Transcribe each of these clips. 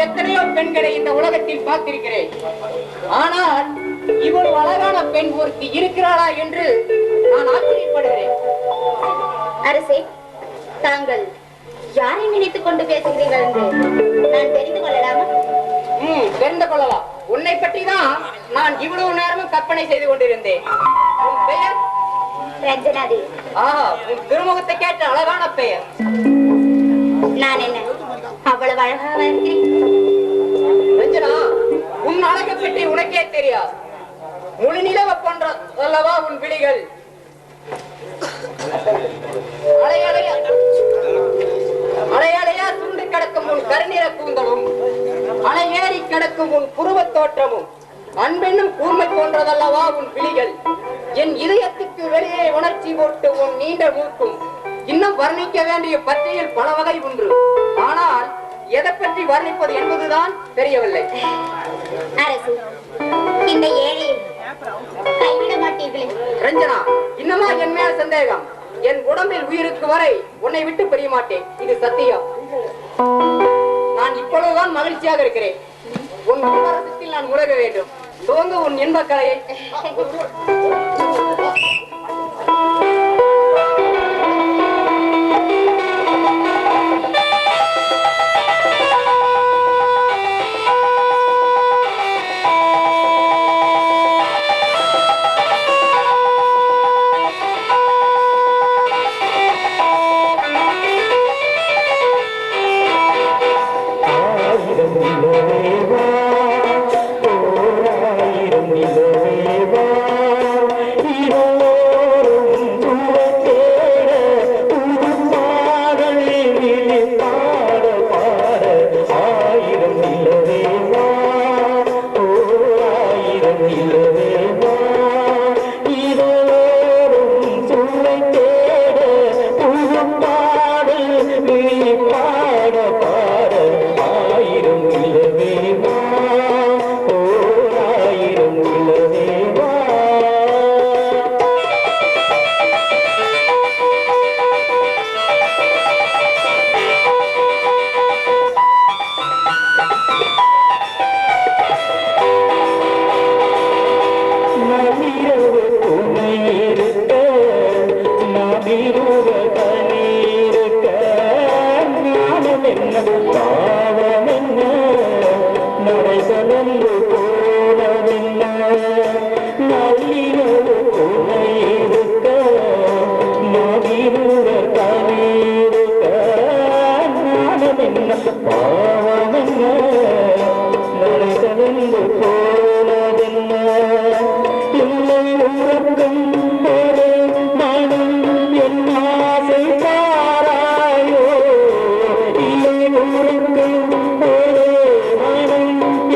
எத்தனையோ பெண்களை இந்த உலகத்தில் பார்த்திருக்கிறேன். ஆனால் இவ்வளவு அழகான பெண் ஒருத்தி இருக்கிறாளா என்று நான் ஆச்சரியப்படுகிறேன். அரசே, தாங்கள் யாரை நினைத்துக் கொண்டு பேசுகிறீர்கள் என்று நான் தெரிந்து கொள்ளலாமா? தெரிந்து கொள்ளலாம். உன்னை பற்றி தான் நான் இவ்வளவு நேரமும் கற்பனை செய்து கொண்டிருந்தேன். உன் பெயர்? ரஞ்சனாதேவி. உன் திருமுகத்தை கேட்ட அழகான பெயர். நான் என்ன அவ்வளவு அழகாக இருக்கிறேன்? ரஞ்சனா, உன் அழகை பற்றி உனக்கே தெரியாது. முழு நிலவ போன்ற அல்லவா உன் விழிகள். அலையலையா சுண்டு கிடக்கும் உன் கருநிற கூந்தலும், அலையேறி கிடக்கும் உன் புருவத் தோற்றமும், அன்பென்னும் கூர்மை போன்றதல்லவா உன் விழிகள். என் இதயத்துக்கு வெளியே உணர்ச்சி போட்டு உன் நீண்ட மூக்கும். இன்னும் வர்ணிக்க வேண்டிய பற்றியில் பல வகை உண்டு. ஆனால் எதை பற்றி வர்ணிப்பது என்பதுதான் தெரியவில்லை. அரசு, இந்த ஏழையை கைவிட மாட்டீர்களே? ரஞ்சனா, இன்னமா என் மேல் சந்தேகம்? என் உடம்பில் உயிருக்கு வரை உன்னை விட்டு பிரிய மாட்டேன். இது சத்தியம். நான் இப்பொழுதுதான் மகிழ்ச்சியாக இருக்கிறேன். உன் விமர்சனத்தில் நான் முழக வேண்டும். துவங்க உன் இன்பக் கலையை.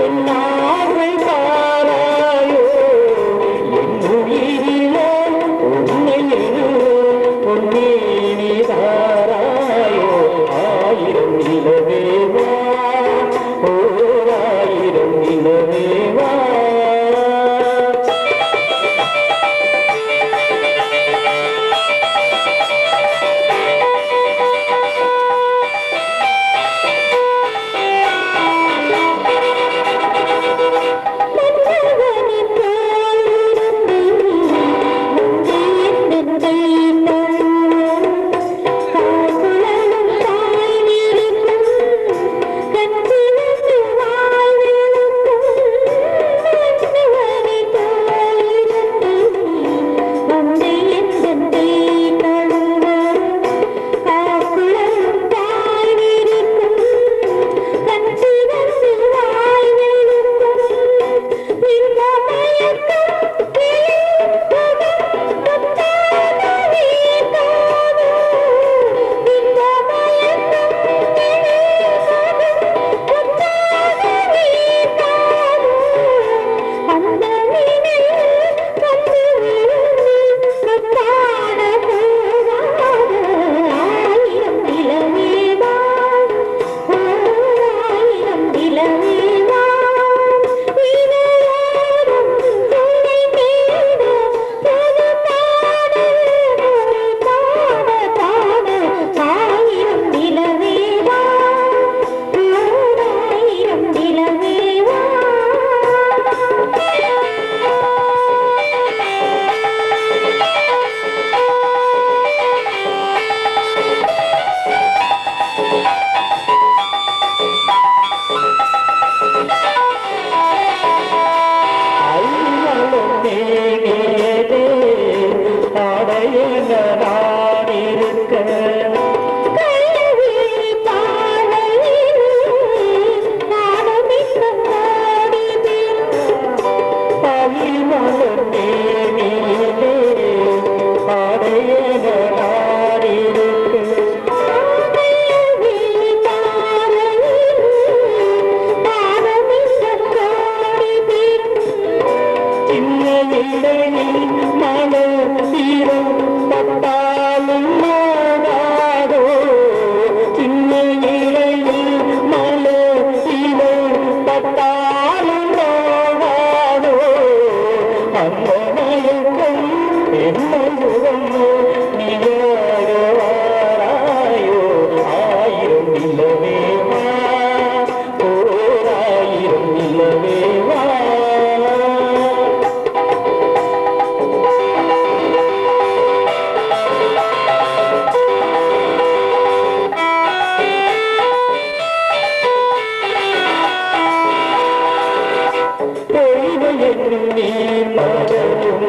என்ன நீர் மறையும்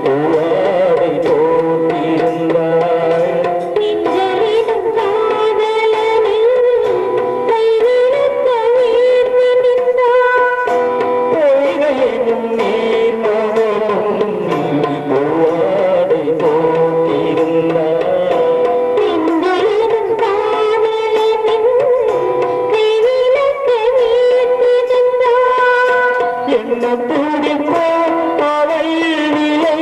பூவாடை போட்டிருந்தாய் பொய்கையிலும் நீர் மறையும் பூவாடை போட்டிருந்தாய் என்ன துடிப்போ அவை நிலை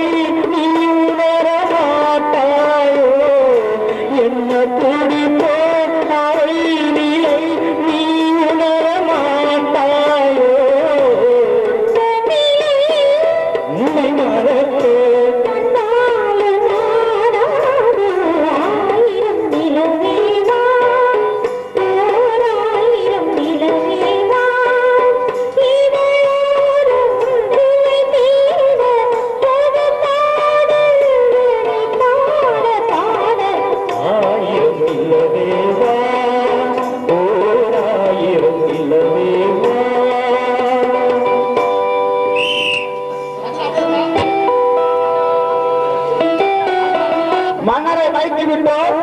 நீ உணர மாட்டாயோ என்ன துடிப்போ அவை நிலை நீ உணர மாட்டாயோ உன்னை மறப்பே ஆயிரம் இல்லவேவா ஓராயிரம் இல்லவேவா மன்னரை வைத்து விட்டோம்.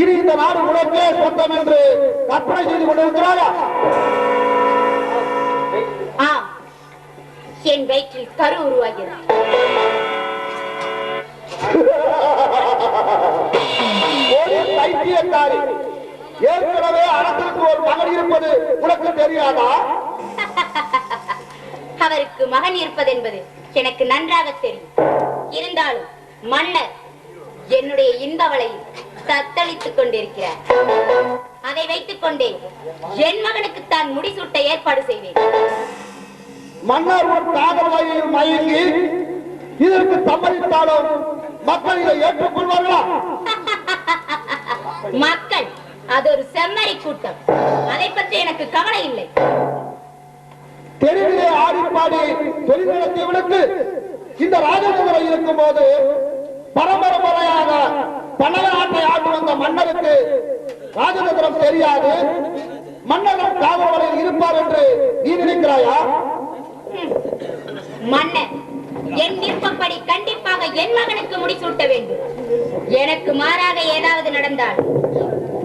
இனி இந்த நாடு உனக்கே சொந்தம் என்று கற்பனை செய்து கொண்டிருக்கிறாரா? ஆம், என் வயிற்றில் கரு உருவாகிறது. ஒரு பைத்தியக்காரி. ஏற்கனவே அரசுக்கு ஒரு மகன் இருப்பது உனக்கு தெரியாதா? அவருக்கு மகன் இருப்பது என்பது எனக்கு நன்றாக தெரியும். இருந்தாலும் மன்னர் என்னுடைய இன்பவளை தத்தளித்துக் கொண்டிருக்கிறார். அதை வைத்துக் கொண்டே என் மகனுக்கு தான் முடிசூட்ட ஏற்பாடு செய்வேன். மன்னர் ஒரு காதல் வகையில் மயங்கி இதற்கு சம்மதித்தாலும் மக்கள் இதை ஏற்றுக்கொள்வார்களா? மக்கள் அது ஒரு செம்மறி கூட்டம். அதை பற்றி எனக்கு கவலை இல்லை. தெருவிலே ஆடிப்பாடி தொழில் நடத்தியவனுக்கு இந்த ராஜநகரம் இருக்கும் போது பரம்பரையாக பனைய நாட்டை ஆண்டு வந்த மன்னருக்கு ராஜநகரம் தெரியாது, மன்னரும் காவலில் இருப்பார் என்று நீ நினைக்கிறாயா? மன்னர் என் விருப்பப்படி கண்டிப்பாக என் மகனுக்கு முடிசூட்ட வேண்டும். எனக்கு மாறாக ஏதாவது நடந்தால்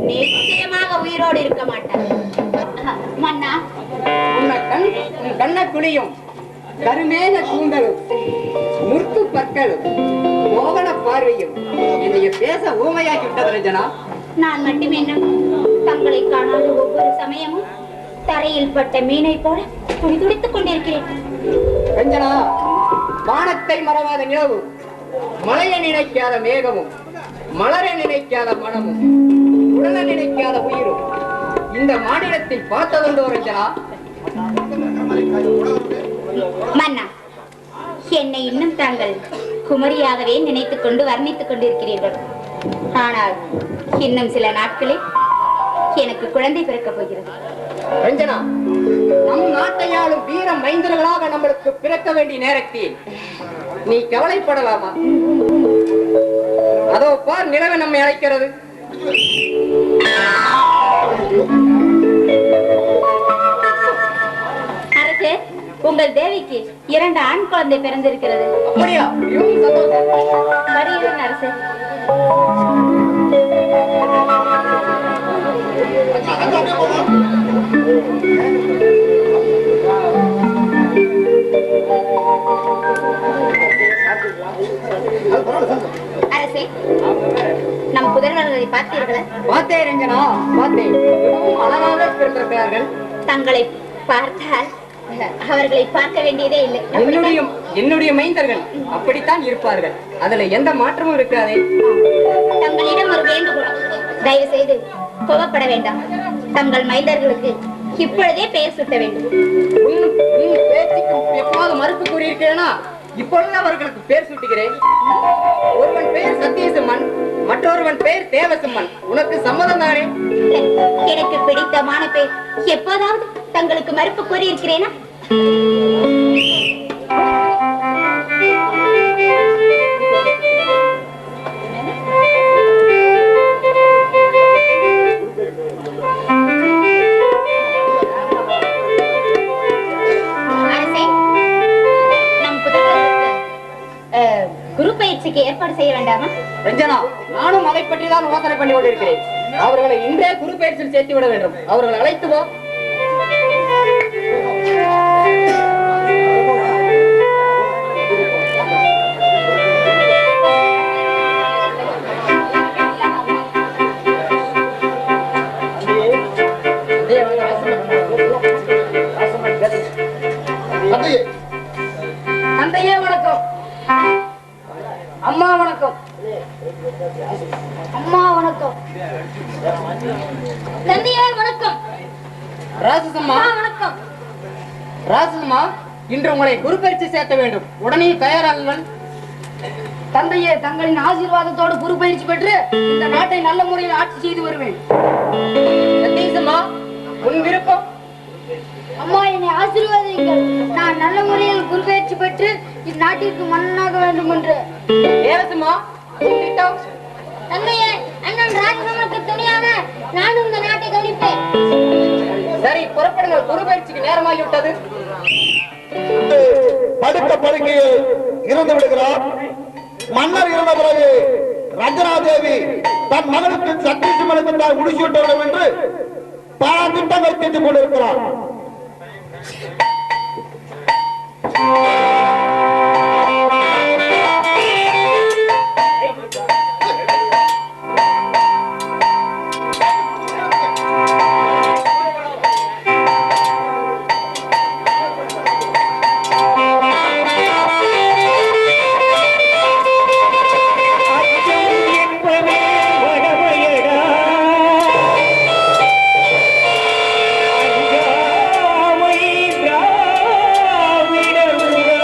நிச்சயமாக உயிரோடு இருக்க மாட்டார். மன்னா, உன் கண்ண குழியும் கருமேக கூந்தலும் முற்று பற்களும் மோகன பார்வையும் என்னைய பேச ஊமையாக்கி விட்டது ரஞ்சனா. நான் மட்டும் என்ன தங்களை காணாத ஒவ்வொரு சமயமும் தரையில் பட்ட மீனை போல துடிதுடித்துக் கொண்டிருக்கிறேன். ரஞ்சனா, வானத்தை மறவாத நிலவு, மலைய நினைக்காத மேகமும், மலர நினைக்காத மனமும், உடல நினைக்காத உயிரும் இந்த மாநிலத்தில் பார்த்ததுண்டோ ரஞ்சனா? மன்னா, என்னை இன்னும் தாங்கள் குமரியாகவே நினைத்துக் கொண்டு வர்ணித்துக் கொண்டிருக்கிறீர்கள். ஆனால் இன்னும் சில நாட்களில் எனக்கு குழந்தை பிறக்கப் போகிறது. ரஞ்சனா, நம் நாட்டையாளும் வீர மைந்தர்களாக நம்மளுக்கு பிறக்க வேண்டிய நேரத்தில் நீ கவலைப்படலாமா? அதோ பார், நிலவு நம்மை அழைக்கிறது. அரசே, உங்கள் தேவிக்கு 2 ஆண் குழந்தை பிறந்திருக்கிறது. அப்படியா? மிகவும் சந்தோஷம். வருகிறேன் அரசே. அரசே, நம் புதல்வர்களை பார்த்தீர்களா? பார்த்தேன் ரஞ்சனா, பார்த்தேன். மிகவும் அழகாக பிறந்திருக்கிறார்கள். தங்களை பார்த்தால் அவர்களை பார்க்க வேண்டியதே இல்லை. என்னுடைய மைந்தர்கள் அப்படித்தான் இருப்பார்கள். அதுல எந்த மாற்றமும் இருக்காதே. தங்களிடம் ஒரு வேண்டுகோள். தயவு செய்து கோபப்பட வேண்டாம். தங்கள் மைந்தர்களுக்கு இப்பொழுதே பெயர் சூட்ட வேண்டும். உன் பேச்சுக்கு எப்போது மறுப்பு கூறியிருக்கிறேனா? இப்பொழுது அவர்களுக்கு பேர் சூட்டுகிறேன். ஒருவன் பெயர் சத்தியசிம்மன், மற்றொருவன் பெயர் தேவசிம்மன். உனக்கு சம்மதம் தானே? எனக்கு பிடித்தமான பெயர். எப்போதாவது தங்களுக்கு மறுப்பு கூறியிருக்கிறேனா? அரசே, பயிற்சிக்கு ஏற்பாடு செய்ய வேண்டாமா? ரஞ்சனா, நானும் அதை பற்றி தான் யோசனை பண்ணி கொண்டிருக்கிறேன். அவர்களை இன்றே குரு பயிற்சியில் சேர்த்து விட வேண்டும். அவர்களை அழைத்து போ. தந்தையே வணக்கம். அம்மா வணக்கம். அம்மா வணக்கம். தந்தையே வணக்கம். ராசசம்மா வணக்கம். ராசசம்மா, இன்று உங்களை குரு பயிற்சி சேர்த்த வேண்டும். உடனே தயாராகுங்கள். தந்தையே, தங்களின் ஆசீர்வாதத்தோடு குரு பயிற்சி பெற்று இந்த நாட்டை நல்ல முறையில் ஆட்சி செய்து வருவேன். சதீசம்மா, உன் விருப்பம்? அம்மா, என்னை ஆசீர்வாதிங்கள். நான் நல்ல முறையில் குரு பயிற்சி பெற்று இந்நாட்டிற்கு மன்னனாக வேண்டும் என்று. தேவசம்மா, உன் திட்டம்? தந்தையே, அண்ணன் ராஜசமனுக்கு துணையாக நானும் இந்த நாட்டை கவனிப்பேன். சரி, புறப்படுங்கள். குரு பயிற்சிக்கு நேரமாகிவிட்டது. படுத்த படுக்கையில் இறந்து விடுகிறார். மன்னர் இறந்த பிறகு ரஞ்சனா தேவி தன் மகனுக்கு சக்தி சிம்மனுக்கு தான் முடிச்சு விட்டு வேண்டும் என்று பல திட்டங்கள் தீட்டிக் கொண்டிருக்கிறார். திராவிட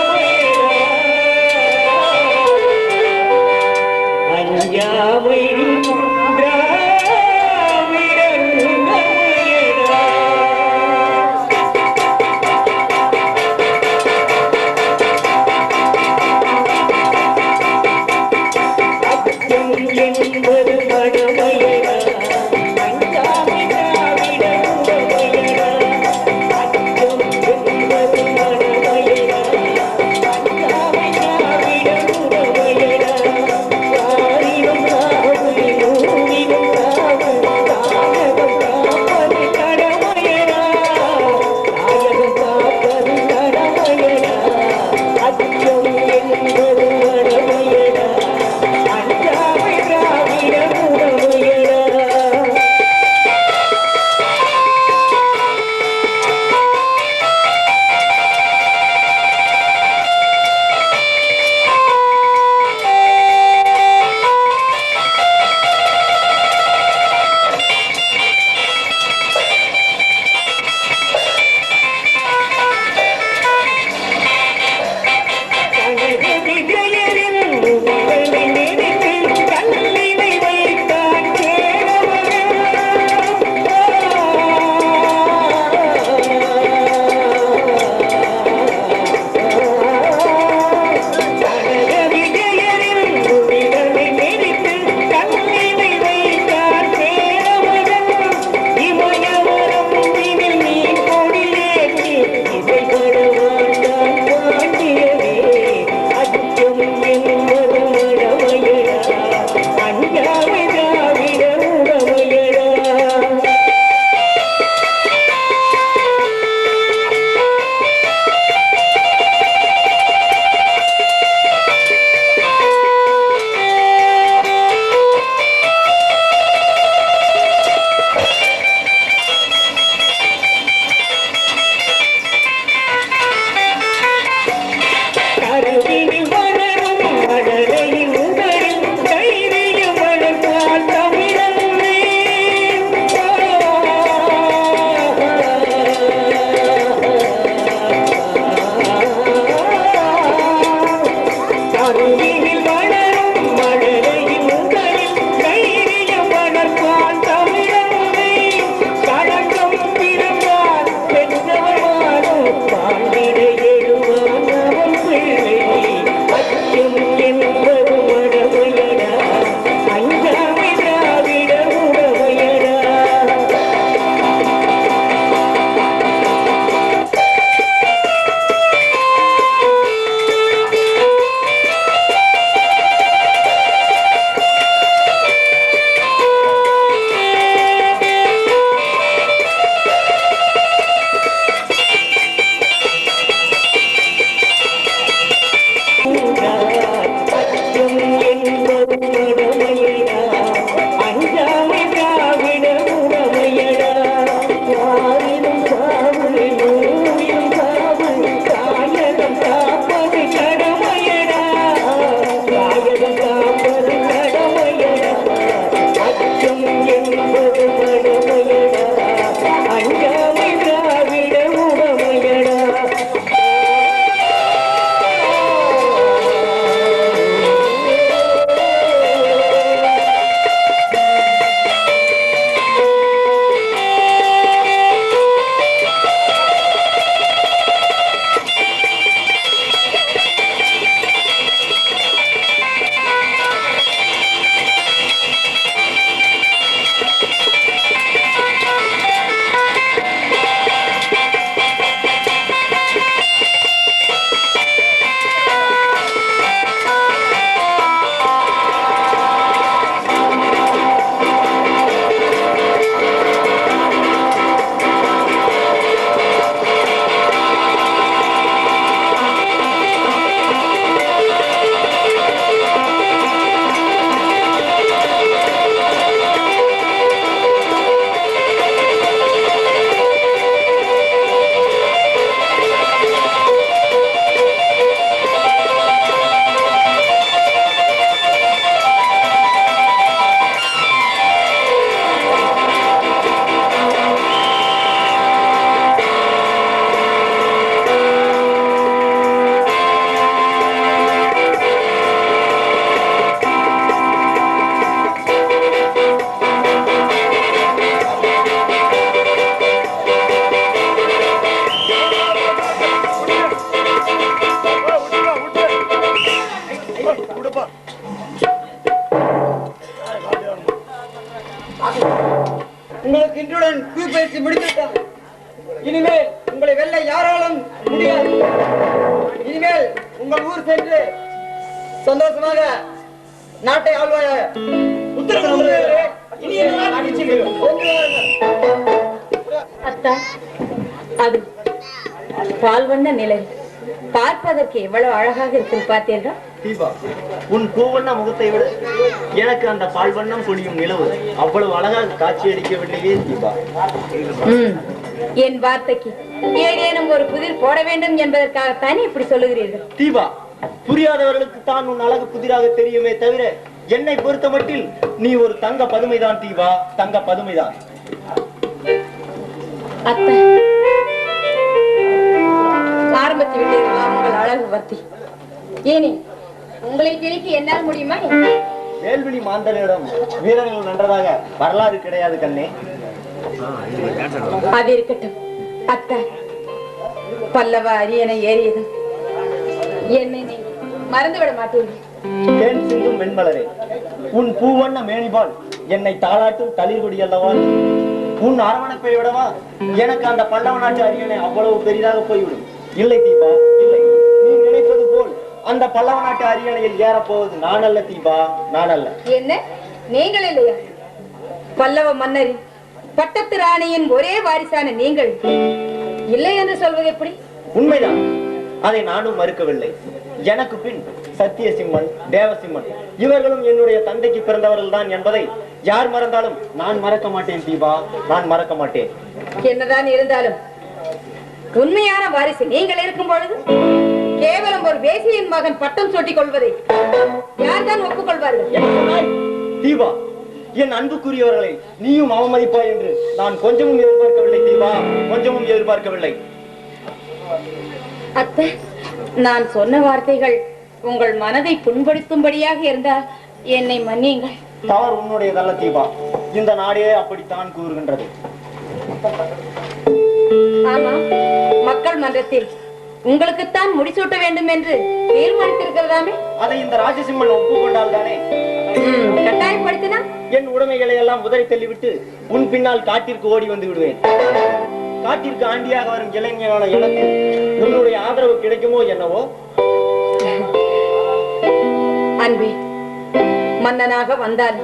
இனிமேல் உங்களை வெல்ல யாராலும் முடியாது. இனிமேல் உங்கள் ஊர் சென்று சந்தோஷமாக நாட்டை ஆள்வாயாக. உத்தரவு. இனி என்ன நிகழ்ச்சிகள்? அத்தா, அது பால் வண்ண நிலை பார்ப்பதற்கு எவ்வளவு அழகாக இருக்கும் பார்த்தீர்கள். தீபா, உன் பூவண்ண முகத்தை விட எனக்கு அந்த பால் வண்ணம் பொழியும் நிலவு அவ்வளவு அழகாக காட்சி அளிக்கவில்லையே தீபா. என் வார்த்தைக்கு ஏதேனும் ஒரு புதிர் போட வேண்டும் என்பதற்காகத்தானே இப்படி சொல்லுகிறீர்கள். தீபா, புரியாதவர்களுக்கு தான் உன் அழகு புதிராக தெரியுமே தவிர என்னை பொறுத்த மட்டில் நீ ஒரு தங்க பதுமைதான் தீபா, தங்க பதுமைதான். அத்தை, ஆரம்பித்து விட்டீர்களா உங்கள் அழகு வர்த்தி? ஏனே, உங்களை திணிக்க என்னால் முடியுமா? வேல்விழி மாந்தனிடம் வீரர்கள் நன்றதாக வரலாறு கிடையாது கண்ணே. அது இருக்கட்டும் அத்தை. பல்லவ அரியணை ஏறியதும் என்னை நீ மறந்துவிட மாட்டீர்கள். தேன் சிந்தும் வெண்மலரே, உன் பூவண்ண மேனிபால் என்னை தாளாட்டும் தளிர்கொடி அல்லவா? உன் அரவணைப்பை விடவா எனக்கு அந்த பல்லவ நாட்டு அரியணை அவ்வளவு பெரிதாக போய்விடும். இல்லை தீபா, இல்லை. நீ நினைப்பது போல் அந்த பல்லவ நாட்டு அரியணையில் ஏறப்போவது நான் அல்ல தீபா, நான் அல்ல. என்ன, நீங்கள் இல்லையா? பல்லவ மன்னரின் பட்டத்து ராணியின் ஒரே வாரிசான நீங்கள் இல்லை என்று சொல்வது எப்படி? உண்மைதான், அதை நானும் மறுக்கவில்லை. எனக்கு பின் சத்தியசிம்மன், தேவசிம்மன் இவர்களும் என்னுடைய தந்தைக்கு பிறந்தவர்கள் தான் என்பதை யார் மறந்தாலும் நான் மறக்க மாட்டேன் தீபா, நான் மறக்க மாட்டேன். என்னதான் இருந்தாலும் உண்மையான வாரிசு நீங்கள் இருக்கும் பொழுது கேவலம் ஒரு வேசியின் மகன் பட்டம் சூட்டிக் கொள்வதை யார்தான் ஒப்புக்கொள்வார்கள்? தீபா, என் அன்புக்குரியவர்களை நீயும் அவமதிப்பாய் என்று நான் கொஞ்சமும் எதிர்பார்க்கவில்லை தீபா, கொஞ்சமும் எதிர்பார்க்கவில்லை. அத்தை, நான் சொன்ன வார்த்தைகள் உங்கள் மனதை புண்படுத்தும்படியாக இருந்தால் என்னை மன்னியுங்கள். தவறு உன்னுடையதல்ல தீபா, இந்த நாடே அப்படித்தான் கூறுகின்றது. ஆமா, மக்கள் மன்றத்தில் உங்களுக்குத்தான் முடிசூட்ட வேண்டும் என்று தீர்மானித்திருக்கிறதாமே. அதை இந்த ராஜசிம்மன் ஒப்புக்கொண்டால் தானே கட்டாயப்படுத்தினா என் உடைமைகளை எல்லாம் உதறி தள்ளிவிட்டு உன் பின்னால் காட்டிற்கு ஓடி வந்து விடுவேன். காட்டிற்கு ஆண்டியாக வரும் இளைஞரான எனக்கு உன்னுடைய ஆதரவு கிடைக்குமோ என்னவோ? அன்பே, மன்னனாக வந்தால்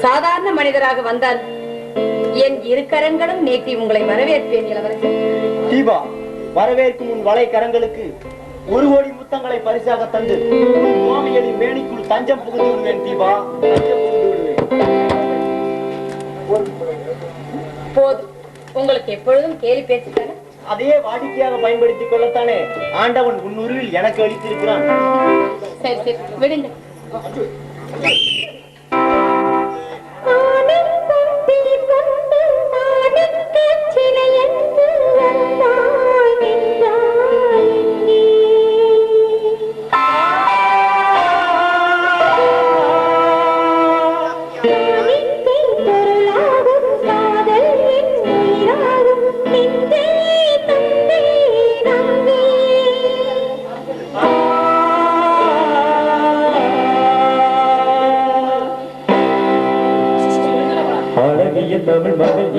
சாதாரண மனிதராக வந்தால் என் இரு கரங்களும் நீட்டி உங்களை வரவேற்பேன் இளவரசர். தீபா, வரவேற்கும் உன் வளை கரங்களுக்கு 1 கோடி முத்தங்களை பரிசாக தந்து கோமையலின் மேனிக்குள் தஞ்சம் புகுந்து விடுவேன் தீபா, தஞ்சம் புகுந்து விடுவேன். போதும், உங்களுக்கு எப்பொழுதும் கேலி பேசுகிறார். அதையே வாடிக்கையாக பயன்படுத்திக் கொள்ளத்தானே ஆண்டவன் உன் உருவில் எனக்கு அளித்திருக்கிறான். சரி சரி, விடுங்க. அழகிய தமிழ் மகள்